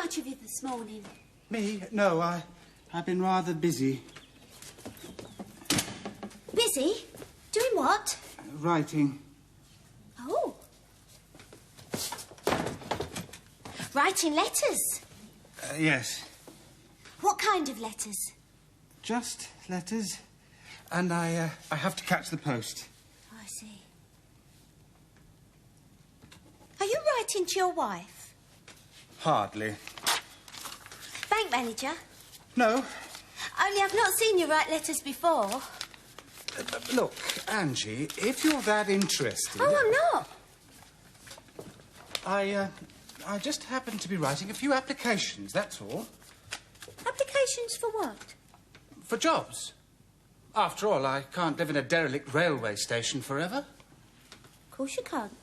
much of you this morning? Me? No, I've been rather busy. Busy? Doing what? Writing. Oh. Writing letters? Yes. What kind of letters? Just letters. And I have to catch the post. Oh, I see. Are you writing to your wife? Hardly. Bank manager? No. Only I've not seen you write letters before. Look, Angie, if you're that interested... Oh, I'm not. I just happen to be writing a few applications, that's all. Applications for what? For jobs. After all, I can't live in a derelict railway station forever. Of course you can't.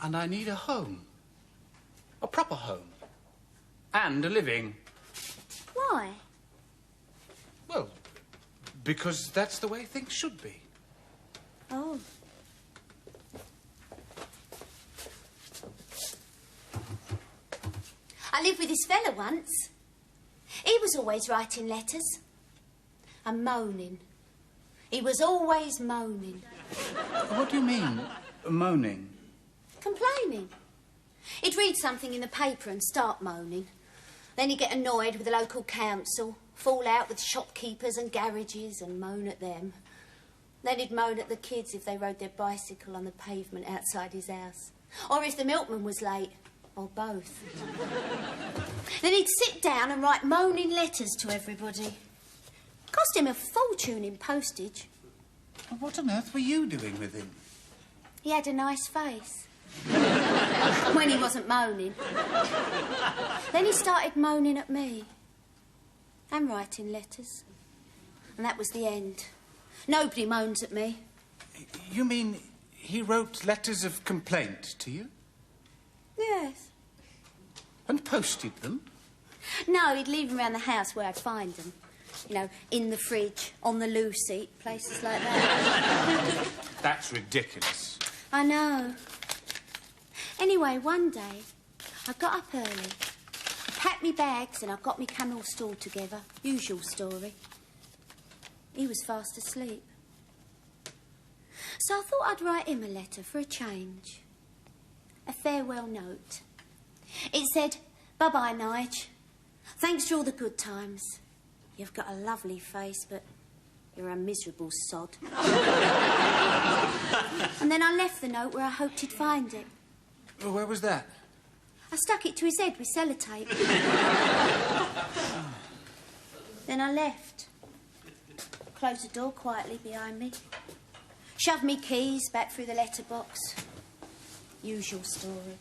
And I need a home. A proper home. And a living. Why? Well, because that's the way things should be. Oh. I lived with this fella once. He was always writing letters. And moaning. He was always moaning. What do you mean, moaning? Complaining. He'd read something in the paper and start moaning. Then he'd get annoyed with the local council, fall out with shopkeepers and garages and moan at them. Then he'd moan at the kids if they rode their bicycle on the pavement outside his house. Or if the milkman was late. Or both. Then he'd sit down and write moaning letters to everybody. Cost him a fortune in postage. What on earth were you doing with him? He had a nice face. When he wasn't moaning. Then he started moaning at me. And writing letters. And that was the end. Nobody moans at me. You mean he wrote letters of complaint to you? Yes. And posted them? No, he'd leave them around the house where I'd find them. You know, in the fridge, on the loo seat, places like that. That's ridiculous. I know. Anyway, one day, I got up early. I packed me bags and I got me camel stool together. Usual story. He was fast asleep. So I thought I'd write him a letter for a change. A farewell note. It said, "Bye-bye, Nige. Thanks for all the good times. You've got a lovely face, but you're a miserable sod." And then I left the note where I hoped he'd find it. Well, where was that? I stuck it to his head with sellotape. Then I left. Closed the door quietly behind me. Shoved me keys back through the letterbox. Usual story.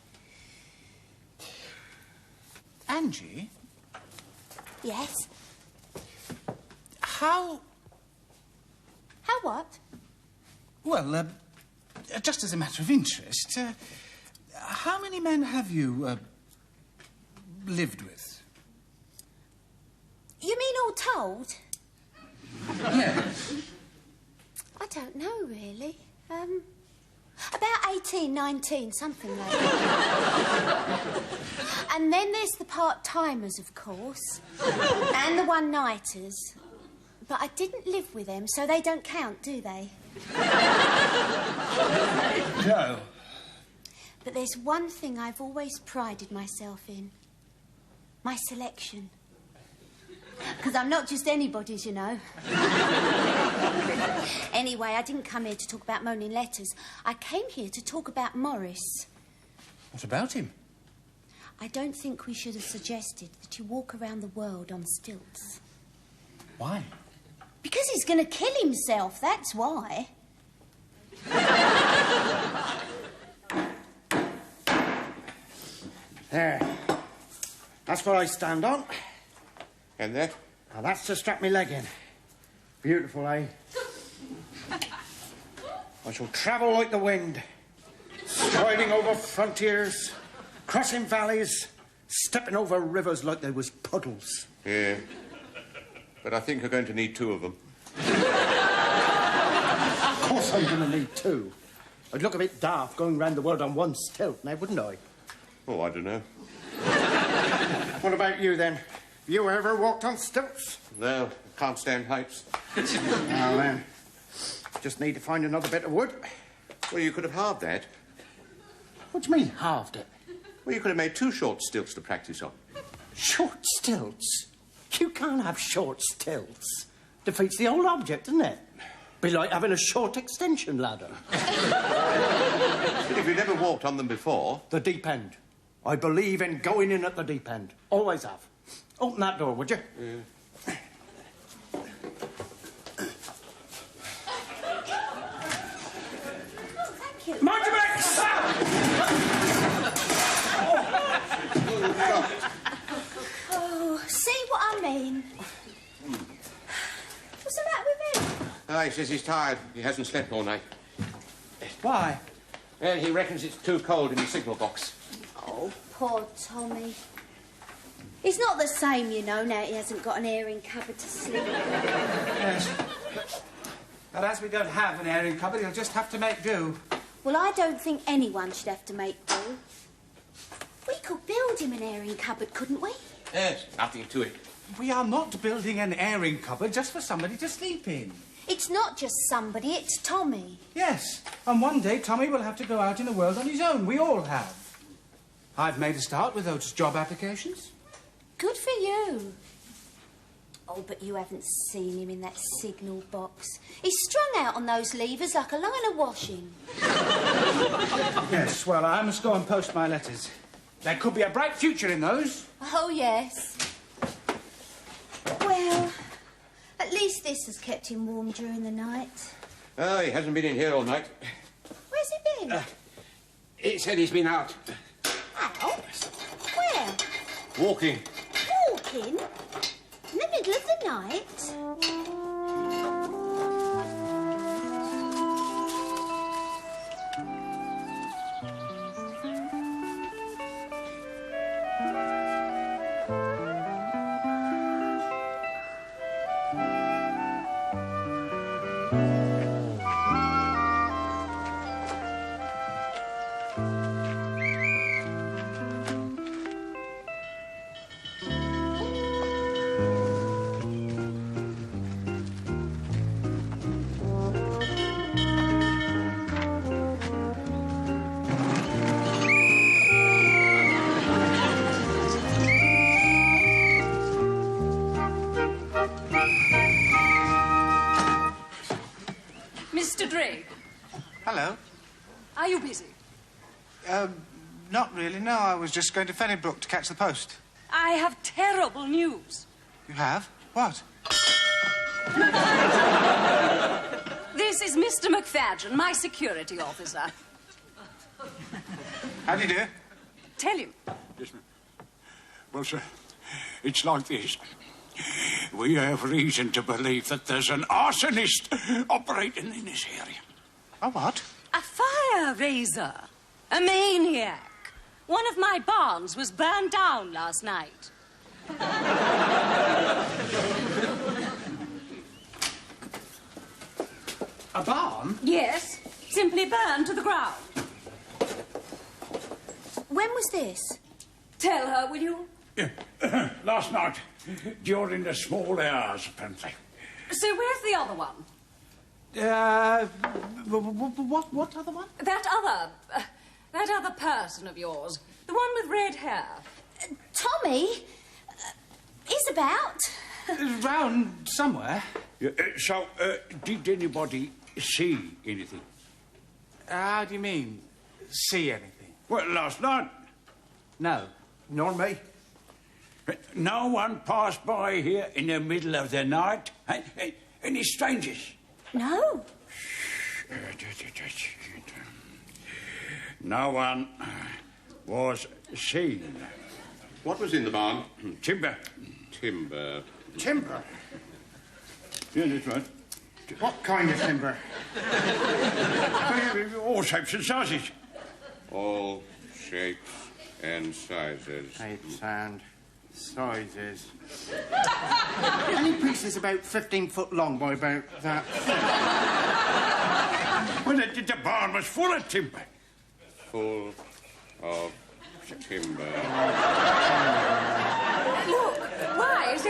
Angie? Yes? How... How what? Well, just as a matter of interest, how many men have you, lived with? You mean all told? Yes. I don't know, really. About 18, 19, something like that. And then there's the part-timers, of course. And the one-nighters. But I didn't live with them, so they don't count, do they? No. But there's one thing I've always prided myself in. My selection. Because I'm not just anybody's, you know. Anyway, I didn't come here to talk about moaning letters. I came here to talk about Morris. What about him? I don't think we should have suggested that he walk around the world on stilts. Why? Because he's going to kill himself, that's why. There. That's what I stand on. And that? Now that's to strap me leg in. Beautiful, eh? I shall travel like the wind, striding over frontiers, crossing valleys, stepping over rivers like they was puddles. Yeah. But I think you're going to need two of them. Of course I'm going to need two. I'd look a bit daft going round the world on one stilt, now, wouldn't I? Oh, I don't know. What about you, then? You ever walked on stilts? No, can't stand heights. Now, then, just need to find another bit of wood. Well, you could have halved that. What do you mean, halved it? Well, you could have made 2 short stilts to practice on. Short stilts? You can't have short stilts. Defeats the whole object, doesn't it? Be like having a short extension ladder. But if you'd never walked on them before... The deep end. I believe in going in at the deep end. Always have. Open that door, would you? Yeah. Thank you. Mind your back! Oh, see what I mean? What's the matter with him? Oh, he says he's tired. He hasn't slept all night. Why? Well, he reckons it's too cold in the signal box. Oh, poor Tommy. He's not the same, you know, now he hasn't got an airing cupboard to sleep in. Yes. But as we don't have an airing cupboard, he'll just have to make do. Well, I don't think anyone should have to make do. We could build him an airing cupboard, couldn't we? Yes, nothing to it. We are not building an airing cupboard just for somebody to sleep in. It's not just somebody, it's Tommy. Yes, and one day Tommy will have to go out in the world on his own. We all have. I've made a start with those job applications. Good for you. Oh, but you haven't seen him in that signal box. He's strung out on those levers like a line of washing. Yes, well, I must go and post my letters. There could be a bright future in those. Oh, yes. Well, at least this has kept him warm during the night. Oh, he hasn't been in here all night. Where's he been? He said he's been out. Out? Where? Walking. Walking? In the middle of the night? Mr. Drake, Hello. are you busy? Not really, no. I was just going to Fennybrook to catch the post. I have terrible news. You have? What? This is Mr. McFadgen, my security officer. How do you do? Tell him. Yes, ma'am. Well, sir, it's like this. We have reason to believe that there's an arsonist operating in this area. A what? A fire raiser. A maniac. One of my barns was burned down last night. A barn? Yes, simply burned to the ground. When was this? Tell her, will you? Last night, during the small hours, apparently. So where's the other one? What other one? That other person of yours. The one with red hair. Tommy? He's about. Round somewhere. Did anybody see anything? How do you mean, see anything? Well, last night, No. Nor me. no one passed by here in the middle of the night. Any strangers? No. No one was seen. What was in the barn? Timber. Timber. Timber? Yeah, that's right. What kind of timber? All shapes and sizes. All shapes and sizes. Shapes and sizes. Any pieces about 15 foot long by about that? Well, the barn was full of timber. Full of timber.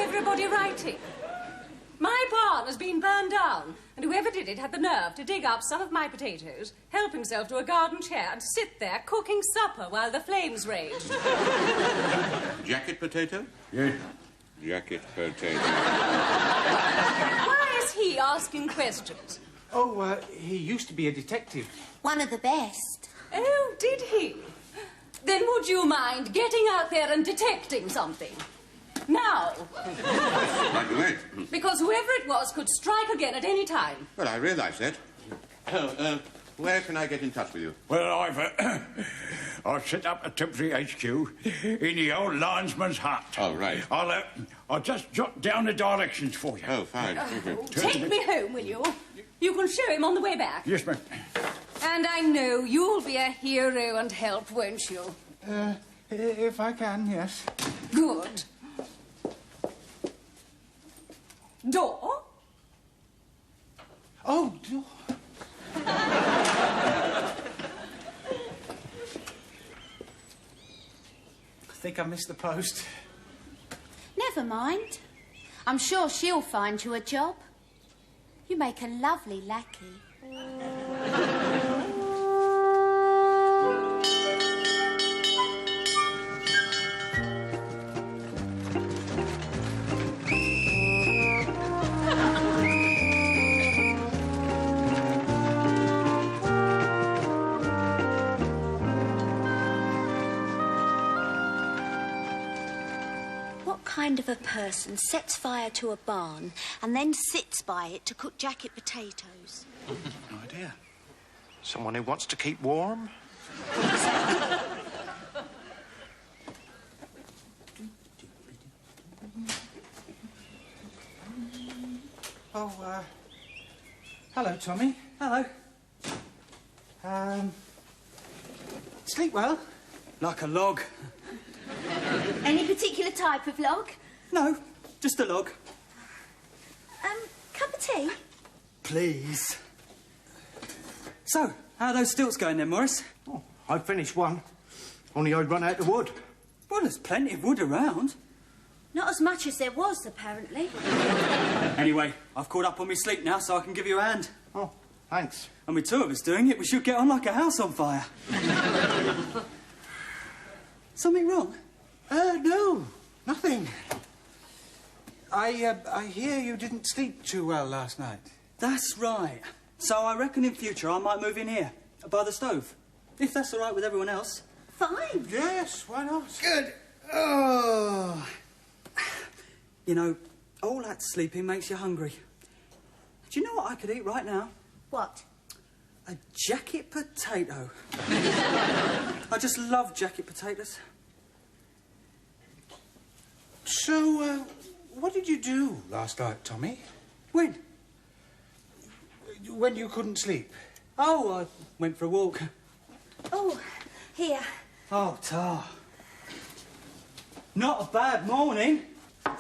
everybody writing? My barn has been burned down, and whoever did it had the nerve to dig up some of my potatoes, help himself to a garden chair, and sit there cooking supper while the flames raged. Jacket potato? Yes. Jacket potato. Why is he asking questions? Oh, he used to be a detective. One of the best. Oh, did he? Then would you mind getting out there and detecting something? Now. Right away. Because whoever it was could strike again at any time. Well, I realise that. Oh, where can I get in touch with you? Well, I've set up a temporary HQ in the old linesman's hut. Oh, right. I'll just jot down the directions for you. Oh, fine. Thank you. Take me home, will you? You can show him on the way back. Yes, ma'am. And I know you'll be a hero and help, won't you? If I can, yes. Good. Door? Oh, I think I missed the post. Never mind. I'm sure she'll find you a job. You make a lovely lackey. What kind of a person sets fire to a barn and then sits by it to cook jacket potatoes? No idea. Someone who wants to keep warm? Oh, hello, Tommy. Hello. Sleep well? Like a log. Any particular type of log? No, just a log. Cup of tea? Please. So, how are those stilts going then, Morris? Oh, I finished one. Only I'd run out of wood. Well, there's plenty of wood around. Not as much as there was, apparently. Anyway, I've caught up on my sleep now, so I can give you a hand. Oh, thanks. And with two of us doing it, we should get on like a house on fire. Something wrong? No, nothing. I hear you didn't sleep too well last night. That's right. So I reckon in future I might move in here, by the stove. If that's all right with everyone else. Fine. Yes, why not? Good. Oh. You know, all that sleeping makes you hungry. Do you know what I could eat right now? What? A jacket potato. I just love jacket potatoes. So, what did you do last night, Tommy? When? When you couldn't sleep? Oh, I went for a walk. Oh, here. Oh, Tar. Not a bad morning.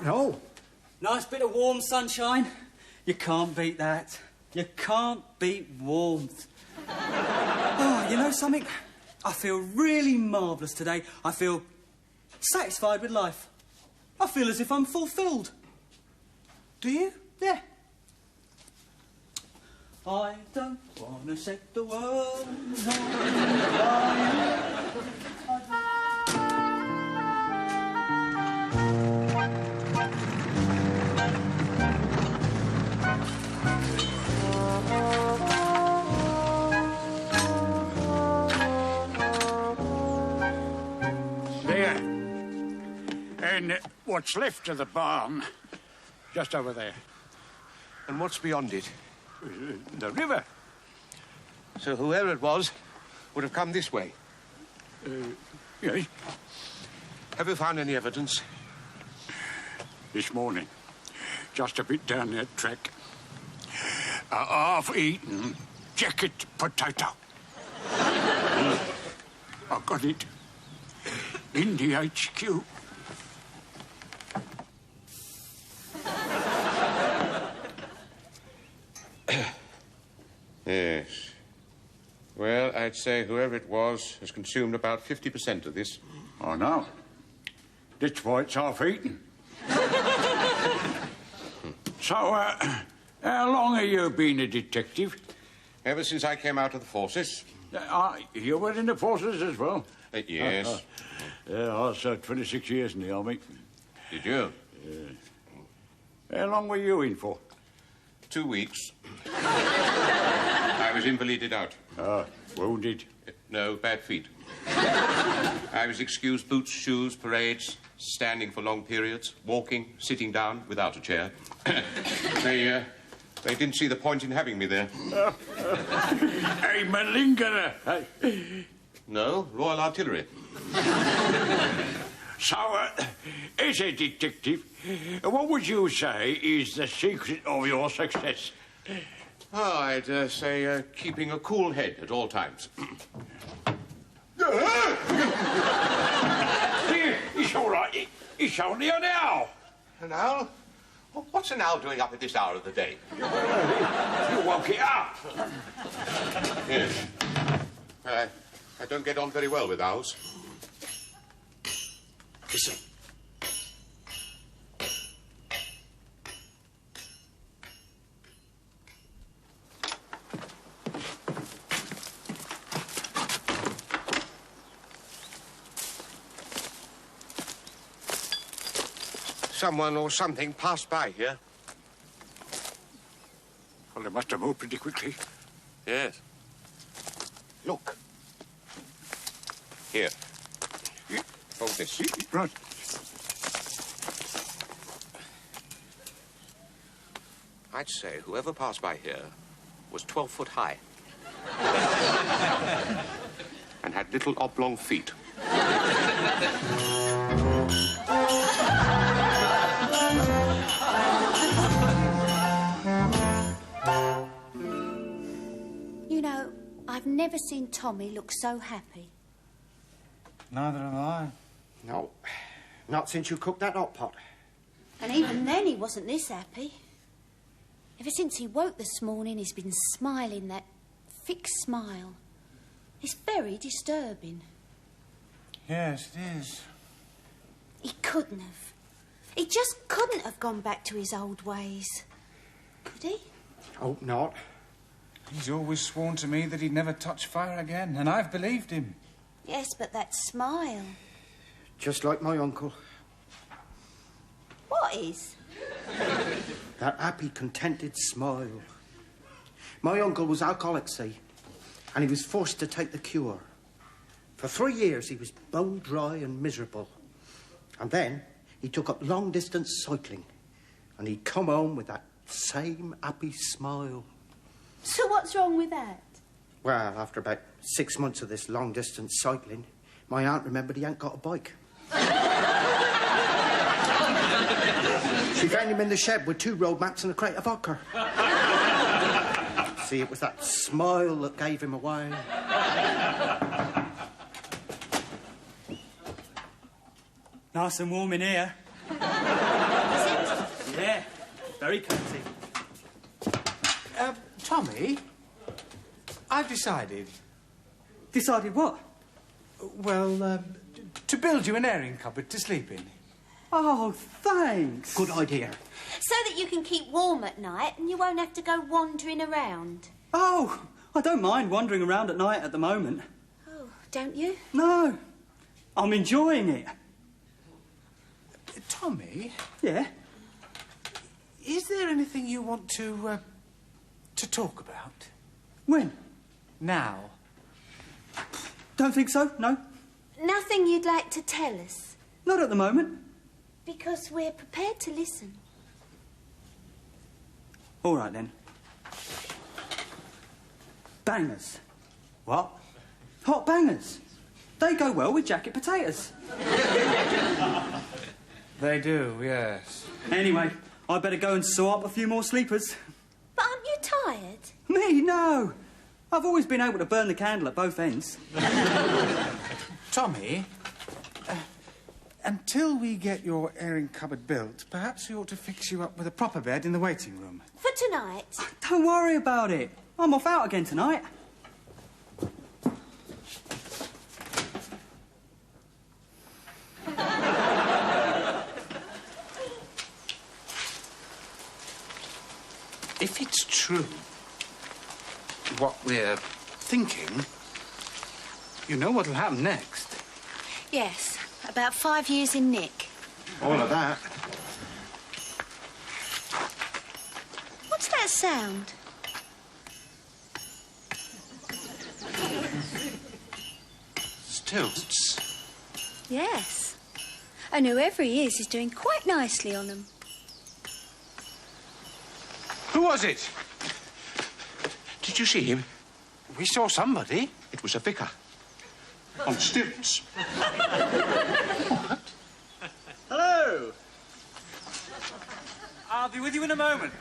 No. Nice bit of warm sunshine. You can't beat that. You can't beat warmth. Oh, you know something? I feel really marvellous today. I feel satisfied with life. I feel as if I'm fulfilled. Do you? Yeah. I don't want to set the world on fire. There. And what's left of the barn, just over there. And what's beyond it? The river. So whoever it was would have come this way. Yes. Have you found any evidence? This morning, just a bit down that track. A half-eaten jacket potato. I got it in the HQ. Yes. Well, I'd say whoever it was has consumed about 50% of this. Oh, no. That's why it's half-eaten. So, how long have you been a detective? Ever since I came out of the forces. You were in the forces as well? Yes. Yeah, I served 26 years in the army. Did you? How long were you in for? 2 weeks. I was invalided out. Wounded? No, bad feet. I was excused boots, shoes, parades, standing for long periods, walking, sitting down without a chair. They didn't see the point in having me there. A malingerer. No, Royal Artillery. So, as a detective, what would you say is the secret of your success? Oh, I'd say keeping a cool head at all times. It's all right. It's only an owl. An owl? What's an owl doing up at this hour of the day? You woke it up. Yes. I don't get on very well with owls. Listen. Someone or something passed by here. Well, they must have moved pretty quickly. Yes. Look. Here. Hold this. Right. I'd say whoever passed by here was 12 foot high. And had little oblong feet. You know, I've never seen Tommy look so happy. Neither have I. No, not since you cooked that hot pot. And even then he wasn't this happy. Ever since he woke this morning, he's been smiling that fixed smile. It's very disturbing. Yes, it is. He couldn't have. He just couldn't have gone back to his old ways. Could he? Hope not. He's always sworn to me that he'd never touch fire again, and I've believed him. Yes, but that smile. Just like my uncle. What is? That happy, contented smile. My uncle was alcoholic, see, and he was forced to take the cure. For 3 years, he was bone dry and miserable. And then he took up long-distance cycling, and he'd come home with that same happy smile. So what's wrong with that? Well, after about 6 months of this long-distance cycling, my aunt remembered he ain't got a bike. She found him in the shed with 2 road maps and a crate of vodka. See, it was that smile that gave him away. Nice and warm in here. Is it? Yeah, very cosy. Tommy, I've decided. Decided what? Well, to build you an airing cupboard to sleep in. Oh, thanks. Good idea. So that you can keep warm at night and you won't have to go wandering around. Oh, I don't mind wandering around at night at the moment. Oh, don't you? No, I'm enjoying it. Tommy, Yeah? is there anything you want to talk about? When? Now. Don't think so, no. Nothing you'd like to tell us? Not at the moment. Because we're prepared to listen. All right, then. Bangers. What? Hot bangers. They go well with jacket potatoes. They do, yes. Anyway, I better go and sew up a few more sleepers. But aren't you tired? Me, no. I've always been able to burn the candle at both ends. Tommy, until we get your airing cupboard built, perhaps we ought to fix you up with a proper bed in the waiting room. For tonight? Don't worry about it. I'm off out again tonight. If it's true, what we're thinking, you know what'll happen next. Yes, about 5 years in Nick. All of that. What's that sound? Stilts. Yes. And whoever he is doing quite nicely on them. Who was it? Did you see him? We saw somebody. It was a vicar. On stilts. Hello. I'll be with you in a moment.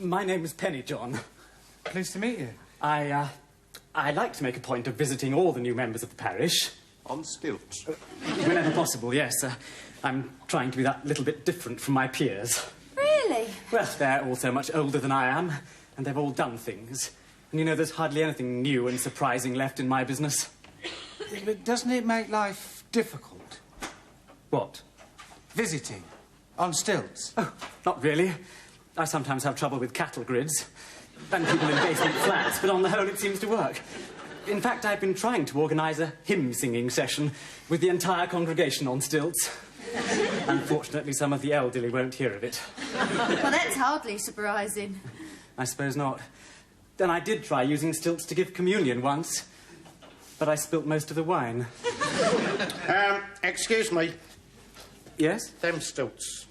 My name is Penny, John. Pleased to meet you. I'd like to make a point of visiting all the new members of the parish. On stilts. Whenever possible, yes. I'm trying to be that little bit different from my peers. Really? Well, they're all so much older than I am, and they've all done things. And you know, there's hardly anything new and surprising left in my business. But doesn't it make life difficult? What? Visiting on stilts? Oh, not really. I sometimes have trouble with cattle grids and people in basement flats, but on the whole it seems to work. In fact, I've been trying to organise a hymn-singing session with the entire congregation on stilts. Unfortunately, some of the elderly won't hear of it. Well, that's hardly surprising. I suppose not. Then I did try using stilts to give communion once, but I spilt most of the wine. Excuse me. Yes? Them stilts.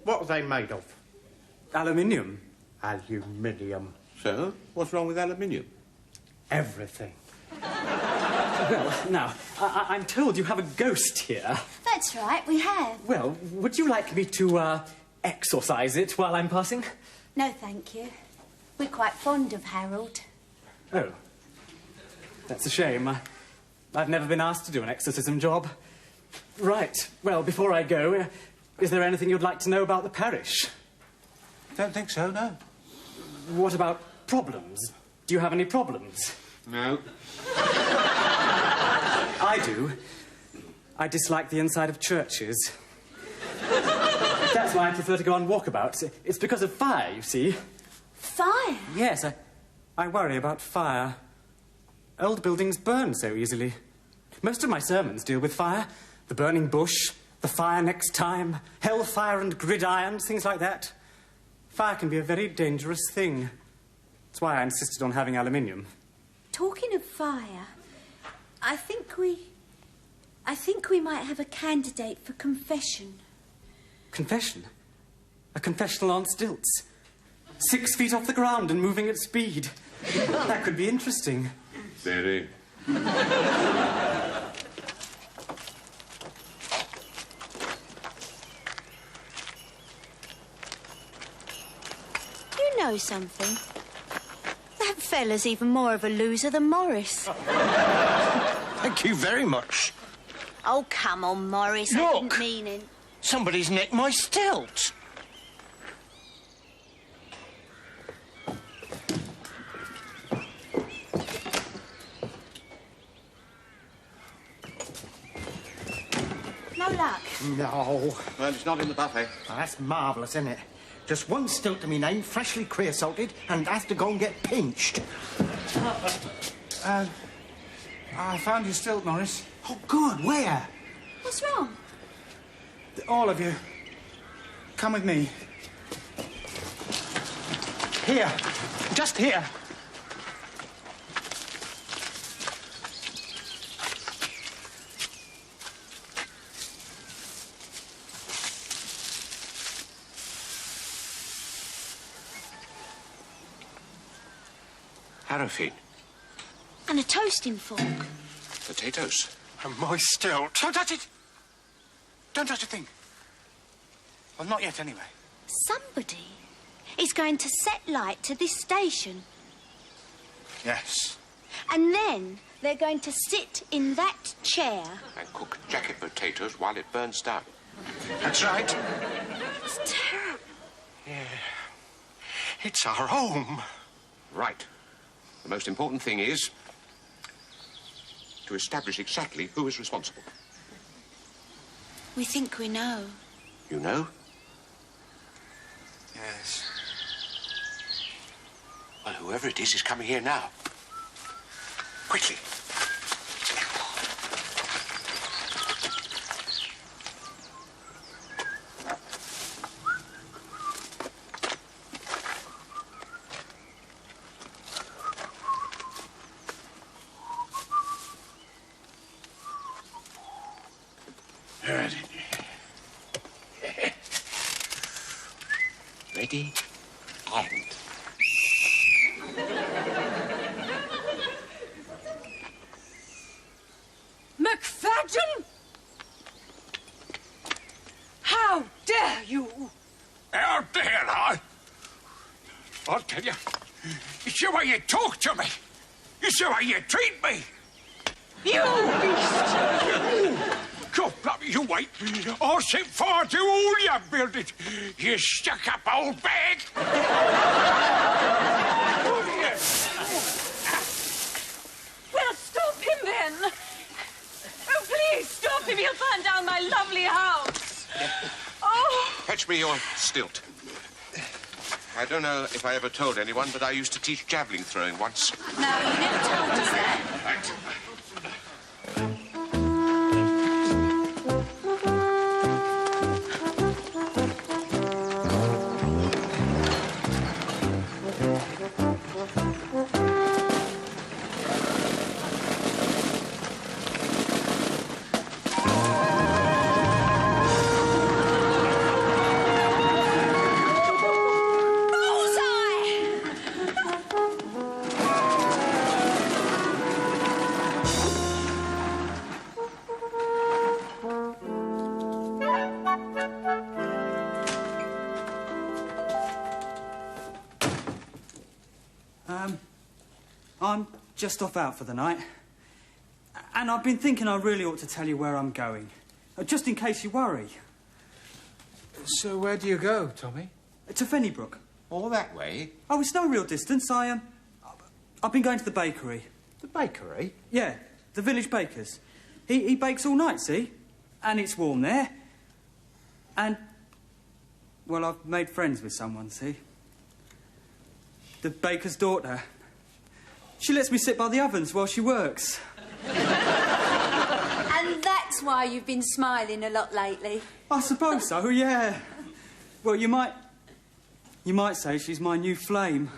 What are they made of? Aluminium. Aluminium. So, what's wrong with aluminium? Everything. Well, now, I'm told you have a ghost here. That's right, we have. Well, would you like me to, exorcise it while I'm passing? No, thank you. We're quite fond of Harold. Oh. That's a shame. I've never been asked to do an exorcism job. Right. Well, before I go, is there anything you'd like to know about the parish? Don't think so, no. What about problems? Do you have any problems? No. I do. I dislike the inside of churches. That's why I prefer to go on walkabouts. It's because of fire, you see. Fire? Yes, I worry about fire. Old buildings burn so easily. Most of my sermons deal with fire. The burning bush, the fire next time, hellfire and gridirons, things like that. Fire can be a very dangerous thing. That's why I insisted on having aluminium. Talking of fire, I think we might have a candidate for confession. Confession? A confessional on stilts? 6 feet off the ground and moving at speed. That could be interesting. Very. You know something? That fella's even more of a loser than Morris. Thank you very much. Oh, come on, Morris. I Look. didn't mean it. Somebody's nicked my stilt. No luck. No. Well, it's not in the buffet. Oh, that's marvellous, isn't it? Just one stilt to me name, freshly creosoted, and have to go and get pinched. I found your stilt, Morris. Oh, good. Where? What's wrong? All of you. Come with me. Here. Just here. Paraffin. And a toasting fork. Potatoes. And my stilt. Don't touch it! Don't touch a thing. Well, not yet, anyway. Somebody is going to set light to this station. Yes. And then they're going to sit in that chair. And cook jacket potatoes while it burns down. That's right. It's terrible. It's our home. Right. The most important thing is to establish exactly who is responsible. We think we know. You know? Yes. Well, whoever it is coming here now. Quickly. Ready and... McFadden! How dare you? How dare I? I'll tell you. It's the way you talk to me. It's the way you treat me. You beast! God, bloody, you wait. I'll set fire to all your buildings, you stuck-up old bag. Well, stop him then. Oh, please stop him. He'll burn down my lovely house. Oh. Fetch me your stilt. I don't know if I ever told anyone, but I used to teach javelin throwing once. No, you never told us that. Right. I'm just off out for the night. And I've been thinking I really ought to tell you where I'm going. Just in case you worry. So where do you go, Tommy? To Fennybrook. All that way? Oh, it's no real distance. I've been going to the bakery. The bakery? Yeah, the village baker's. He bakes all night, see? And it's warm there. And, well, I've made friends with someone, see? The baker's daughter. She lets me sit by the ovens while she works. And that's why you've been smiling a lot lately. I suppose so, yeah. Well, you might say she's my new flame.